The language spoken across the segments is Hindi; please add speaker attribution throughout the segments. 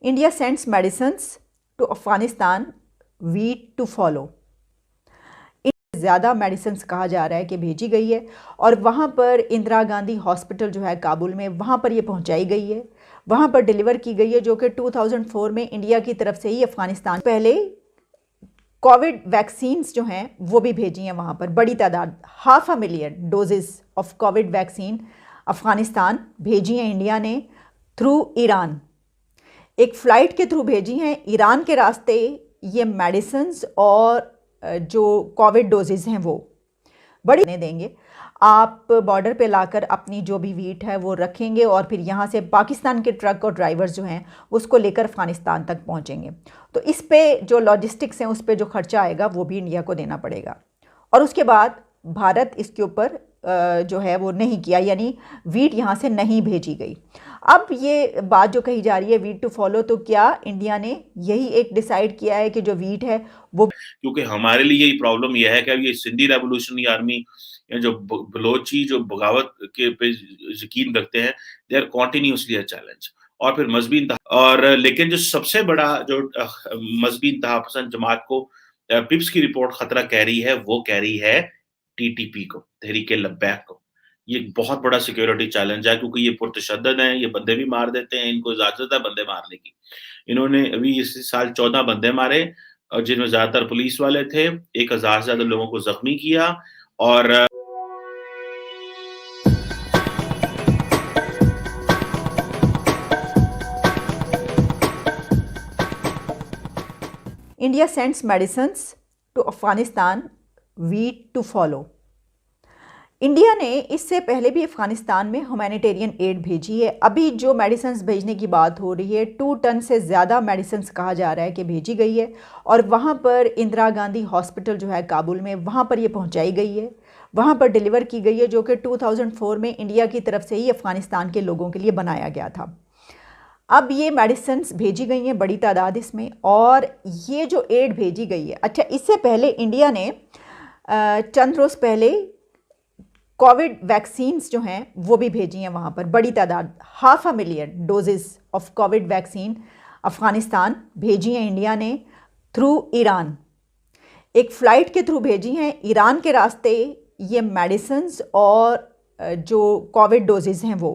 Speaker 1: India sends medicines to Afghanistan, wheat to follow. ज़्यादा मेडिसिन्स कहा जा रहा है कि भेजी गई है और वहाँ पर इंदिरा गांधी हॉस्पिटल जो है काबुल में, वहाँ पर ये पहुँचाई गई है, वहाँ पर डिलीवर की गई है, जो कि 2004 में इंडिया की तरफ से ही अफ़गानिस्तान पहले कोविड वैक्सीन्स जो हैं वो भी भेजी हैं वहाँ पर बड़ी तादाद 500,000 doses of Covid vaccine Afghanistan भेजी हैं इंडिया ने थ्रू ईरान। एक फ़्लाइट के थ्रू भेजी हैं ईरान के रास्ते ये मेडिसिन्स और जो कोविड डोजेज़ हैं वो बड़ी देंगे। आप बॉर्डर पे लाकर अपनी जो भी वीट है वो रखेंगे और फिर यहाँ से पाकिस्तान के ट्रक और ड्राइवर्स जो हैं उसको लेकर अफ़गानिस्तान तक पहुँचेंगे। तो इस पे जो लॉजिस्टिक्स हैं उस पे जो खर्चा आएगा वो भी इंडिया को देना पड़ेगा। और उसके बाद भारत इसके ऊपर जो है वो नहीं किया, यानी वीट यहाँ से नहीं भेजी गई। अब ये बात जो कही जा रही है वीट टू फॉलो, तो क्या इंडिया ने यही एक डिसाइड किया है कि जो वीट है वो,
Speaker 2: क्योंकि हमारे लिए यही प्रॉब्लम यह है कि अब ये सिंधी रेवोल्यूशनरी आर्मी या जो बलोची जो बगावत के पे यकीन रखते हैं, they are continuously a challenge. और फिर मजहबी और लेकिन जो सबसे बड़ा जो मजहबी इंतहा पसंद जमात को पिप्स की रिपोर्ट खतरा कह रही है, वो कह रही है टीटीपी को, तहरीक लब्बैक को। ये बहुत बड़ा सिक्योरिटी चैलेंज है क्योंकि ये पुरतशद्दद हैं, ये बंदे भी मार देते हैं, इनको इजाज़त है बंदे मारने की। इन्होंने अभी इस साल 14 बंदे मारे और जिनमें ज़्यादातर पुलिस वाले थे, 1000 से ज़्यादा लोगों को ज़ख्मी किया और
Speaker 1: India sends medicines to Afghanistan, wheat to follow. India ने इससे पहले भी अफ़गानिस्तान में ह्यूमैनिटेरियन एड भेजी है। अभी जो मेडिसिन्स भेजने की बात हो रही है 2 टन से ज़्यादा मेडिसिन्स कहा जा रहा है कि भेजी गई है और वहाँ पर इंदिरा गांधी हॉस्पिटल जो है काबुल में, वहाँ पर ये पहुँचाई गई है, वहाँ पर डिलीवर की गई है, जो कि 2004 में इंडिया की तरफ से ही अफ़गानिस्तान के लोगों के लिए बनाया गया था। अब ये मेडिसिन्स भेजी गई हैं बड़ी तादाद इसमें, और ये जो एड भेजी गई है, अच्छा इससे पहले इंडिया ने चंद रोज़ पहले कोविड वैक्सीन्स जो हैं वो भी भेजी हैं वहाँ पर बड़ी तादाद 500,000 doses of Covid vaccine Afghanistan भेजी हैं इंडिया ने थ्रू ईरान। एक फ़्लाइट के थ्रू भेजी हैं ईरान के रास्ते ये मेडिसिन्स और जो कोविड डोजेज़ हैं वो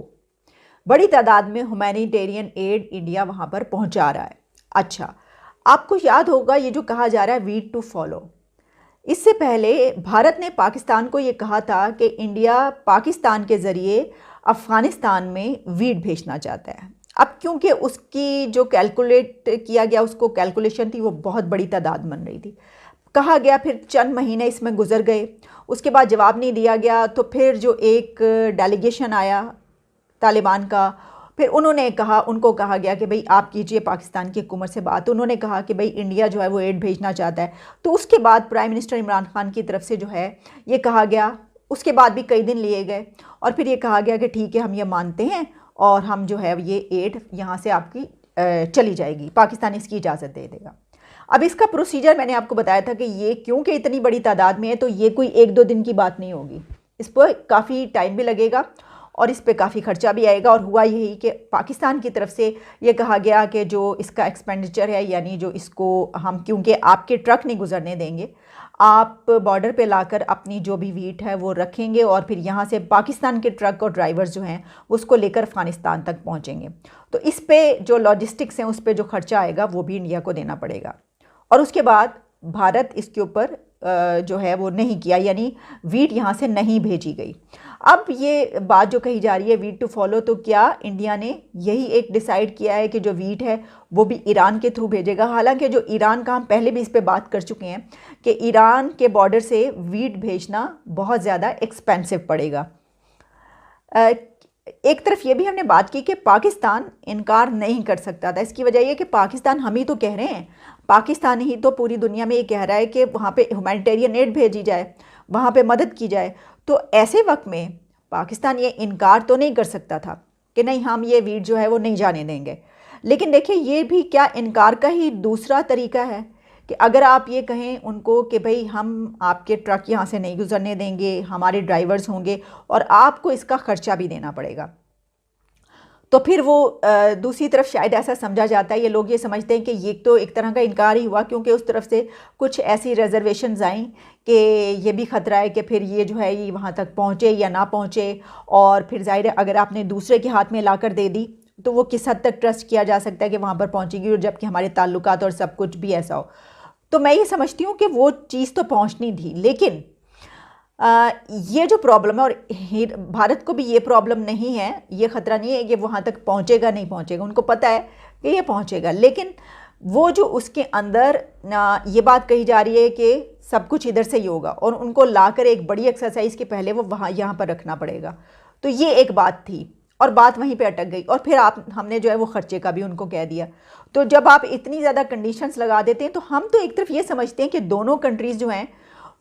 Speaker 1: बड़ी तादाद में ह्यूमैनिटेरियन एड इंडिया वहाँ पर पहुँचा रहा है। अच्छा, आपको याद होगा ये जो कहा जा रहा है वीट टू फॉलो, इससे पहले भारत ने पाकिस्तान को ये कहा था कि इंडिया पाकिस्तान के ज़रिए अफ़गानिस्तान में वीट भेजना चाहता है। अब क्योंकि उसकी जो कैलकुलेट किया गया, उसको कैलकुलेशन थी वो बहुत बड़ी तादाद बन रही थी, कहा गया, फिर चंद महीने इसमें गुजर गए, उसके बाद जवाब नहीं दिया गया। तो फिर जो एक डेलीगेशन आया तालिबान का, फिर उनको कहा गया कि भाई आप कीजिए पाकिस्तान की हुकूमत से बात। उन्होंने कहा कि भाई इंडिया जो है वो एड भेजना चाहता है। तो उसके बाद प्राइम मिनिस्टर इमरान खान की तरफ से जो है ये कहा गया, उसके बाद भी कई दिन लिए गए और फिर ये कहा गया कि ठीक है हम ये मानते हैं और हम जो है ये एड यहाँ से आपकी चली जाएगी, पाकिस्तान इसकी इजाज़त दे देगा। अब इसका प्रोसीजर मैंने आपको बताया था कि ये क्योंकि इतनी बड़ी तादाद में है तो ये कोई 1-2 दिन की बात नहीं होगी, इस पर काफ़ी टाइम भी लगेगा और इस पे काफ़ी खर्चा भी आएगा। और हुआ यही कि पाकिस्तान की तरफ से ये कहा गया कि जो इसका एक्सपेंडिचर है, यानी जो इसको हम क्योंकि आपके ट्रक नहीं गुजरने देंगे, आप बॉर्डर पे लाकर अपनी जो भी वीट है वो रखेंगे और फिर यहाँ से पाकिस्तान के ट्रक और ड्राइवर्स जो हैं उसको लेकर अफ़गानिस्तान तक पहुँचेंगे। तो इस पे जो लॉजिस्टिक्स हैं उस पे जो खर्चा आएगा वो भी इंडिया को देना पड़ेगा। और उसके बाद भारत इसके ऊपर जो है वो नहीं किया, यानी वीट यहाँ से नहीं भेजी गई। अब ये बात जो कही जा रही है वीट टू फॉलो, तो क्या इंडिया ने यही एक डिसाइड किया है कि जो वीट है वो भी ईरान के थ्रू भेजेगा। हालांकि जो ईरान का हम पहले भी इस पे बात कर चुके हैं कि ईरान के बॉर्डर से वीट भेजना बहुत ज़्यादा एक्सपेंसिव पड़ेगा। एक तरफ ये भी हमने बात की कि पाकिस्तान इनकार नहीं कर सकता था। इसकी वजह यह कि पाकिस्तान, हम ही तो कह रहे हैं, पाकिस्तान ही तो पूरी दुनिया में ये कह रहा है कि वहाँ पे ह्यूमैनिटेरियन एड भेजी जाए, वहाँ पे मदद की जाए। तो ऐसे वक्त में पाकिस्तान ये इनकार तो नहीं कर सकता था कि नहीं हम ये वीट जो है वो नहीं जाने देंगे। लेकिन देखिए ये भी क्या इनकार का ही दूसरा तरीका है कि अगर आप ये कहें उनको कि भाई हम आपके ट्रक यहाँ से नहीं गुजरने देंगे, हमारे ड्राइवर्स होंगे और आपको इसका ख़र्चा भी देना पड़ेगा। तो फिर वो दूसरी तरफ शायद ऐसा समझा जाता है, ये लोग ये समझते हैं कि ये तो एक तरह का इनकार ही हुआ, क्योंकि उस तरफ से कुछ ऐसी रिजर्वेशंस आई कि ये भी ख़तरा है कि फिर ये जो है ये वहाँ तक पहुँचे या ना पहुँचे। और फिर ज़ाहिर है अगर आपने दूसरे के हाथ में लाकर दे दी तो वो किस हद तक ट्रस्ट किया जा सकता है कि वहाँ पर पहुँचेगी, और जबकि हमारे ताल्लुकात और सब कुछ भी ऐसा हो। तो मैं ये समझती हूँ कि वो चीज़ तो पहुँचनी थी, लेकिन ये जो प्रॉब्लम है, और भारत को भी ये प्रॉब्लम नहीं है, ये ख़तरा नहीं है कि वहाँ तक पहुँचेगा नहीं पहुँचेगा, उनको पता है कि ये पहुँचेगा। लेकिन वो जो उसके अंदर ये बात कही जा रही है कि सब कुछ इधर से ही होगा, और उनको लाकर एक बड़ी एक्सरसाइज के पहले वो वहाँ यहाँ पर रखना पड़ेगा। तो ये एक बात थी, और बात वहीं पे अटक गई। और फिर हमने जो है वो ख़र्चे का भी उनको कह दिया। तो जब आप इतनी ज़्यादा कंडीशंस लगा देते हैं, तो हम तो एक तरफ ये समझते हैं कि दोनों कंट्रीज़ जो हैं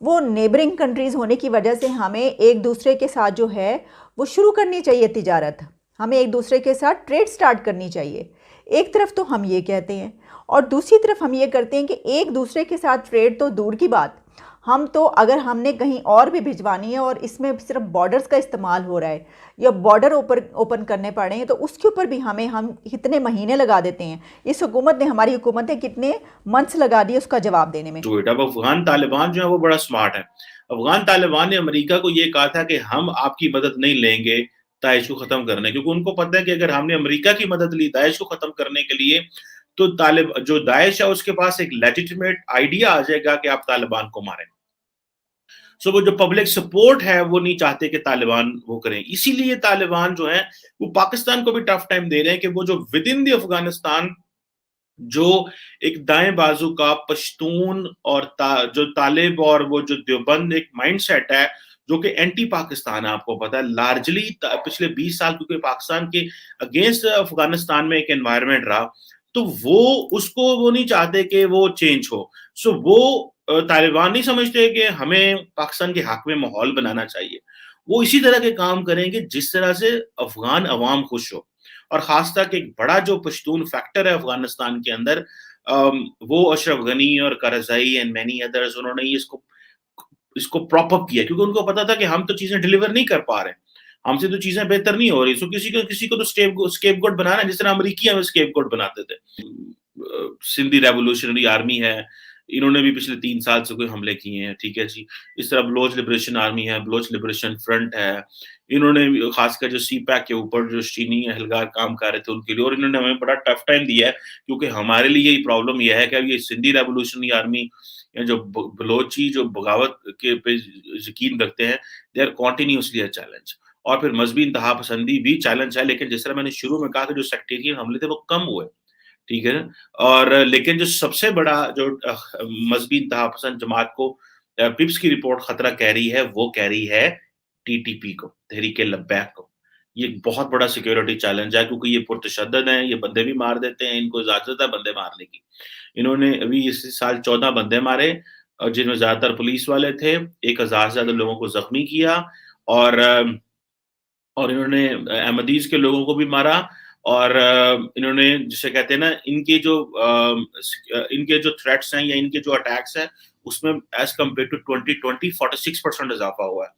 Speaker 1: वो नेबरिंग कंट्रीज़ होने की वजह से हमें एक दूसरे के साथ जो है वो शुरू करनी चाहिए तिजारत, हमें एक दूसरे के साथ ट्रेड स्टार्ट करनी चाहिए। एक तरफ तो हम ये कहते हैं, और दूसरी तरफ हम ये करते हैं कि एक दूसरे के साथ ट्रेड तो दूर की बात, हम तो अगर हमने कहीं और भी भिजवानी है और इसमें सिर्फ बॉर्डर्स का इस्तेमाल हो रहा है या बॉर्डर ओपन करने पड़े हैं, तो उसके ऊपर भी हम कितने महीने लगा देते हैं। इस हुकूमत ने, हमारी हुकूमत ने कितने मंथ्स लगा दिए उसका जवाब देने में।
Speaker 2: तो अब अफगान तालिबान जो है वो बड़ा स्मार्ट है। अफगान तालिबान ने अमेरिका को ये कहा था कि हम आपकी मदद नहीं लेंगे दाइश को खत्म करने, क्योंकि उनको पता है कि अगर हमने अमेरिका की मदद ली दाइश को खत्म करने के लिए, तो जो दाइश है उसके पास एक लेजिटिमेट आइडिया आ जाएगा कि आप तालिबान को मारें। सो वो जो पब्लिक सपोर्ट है वो नहीं चाहते कि तालिबान वो करें, इसीलिए तालिबान जो है वो पाकिस्तान को भी टफ टाइम दे रहे हैं कि वो जो विद इन द अफगानिस्तान जो एक दाएं बाजू का पश्तून और जो तालिब और वो जो देवबंद एक माइंडसेट है जो कि एंटी पाकिस्तान है, आपको पता है लार्जली पिछले 20 साल, क्योंकि पाकिस्तान के अगेंस्ट अफगानिस्तान में एक एनवायरनमेंट रहा, तो वो उसको वो नहीं चाहते कि वो चेंज हो। सो वो तालिबान नहीं समझते कि हमें पाकिस्तान के हक में माहौल बनाना चाहिए। वो इसी तरह के काम करेंगे जिस तरह से अफगान अवाम खुश हो, और खास तक एक बड़ा जो पश्तून फैक्टर है अफगानिस्तान के अंदर, वो अशरफ गनी और करज़ई एंड मेनी अदर्स, उन्होंने इसको इसको प्रॉप अप किया, क्योंकि उनको पता था कि हम तो चीजें डिलीवर नहीं कर पा रहे, हमसे तो चीजें बेहतर नहीं हो रही। सो किसी को तो स्केपगोट बनाना है, जिस तरह अमेरिकी हमें स्केपगोट बनाते थे। सिंधी रेवोल्यूशनरी आर्मी है, इन्होंने भी पिछले 3 साल से कोई हमले किए हैं, ठीक है जी। इस तरह बलोच लिबरेशन आर्मी है, बलोच लिबरेशन फ्रंट है, इन्होंने खासकर जो सीपैक के ऊपर जो चीनी एहलकार काम कर रहे थे उनके लिए, और इन्होंने हमें बड़ा टफ टाइम दिया है, क्योंकि हमारे लिए यही प्रॉब्लम यह है कि ये सिंधी रेवोल्यूशनरी आर्मी या जो बलोची जो बगावत के पे यकीन रखते हैं, they are continuously a challenge. और फिर मजहबी इंतहा पसंदी भी चैलेंज है, लेकिन जिस तरह मैंने शुरू में कहा कि जो सेक्टेरियन हमले थे वो कम हुए, ठीक है ना। और लेकिन जो सबसे बड़ा जो मजहबी इंतहा पसंद जमात को पिप्स की रिपोर्ट खतरा कह रही है, वो कह रही है टीटीपी को, तहरीके लब्बैक को। ये एक बहुत बड़ा सिक्योरिटी चैलेंज है, क्योंकि ये पुरतशद्दद हैं, ये बंदे भी मार देते हैं, इनको इजाजत है बंदे मारने की। इन्होंने अभी इस साल 14 बंदे मारे, जिनमें ज्यादातर पुलिस वाले थे, 1000 से ज्यादा लोगों को जख्मी किया, और इन्होंने अहमदीज के लोगों को भी मारा। और इन्होंने जिसे कहते हैं ना, इनके जो थ्रेट्स हैं या इनके जो अटैक्स हैं, उसमें एज कम्पेयर टू 2020 46% इजाफा हुआ है।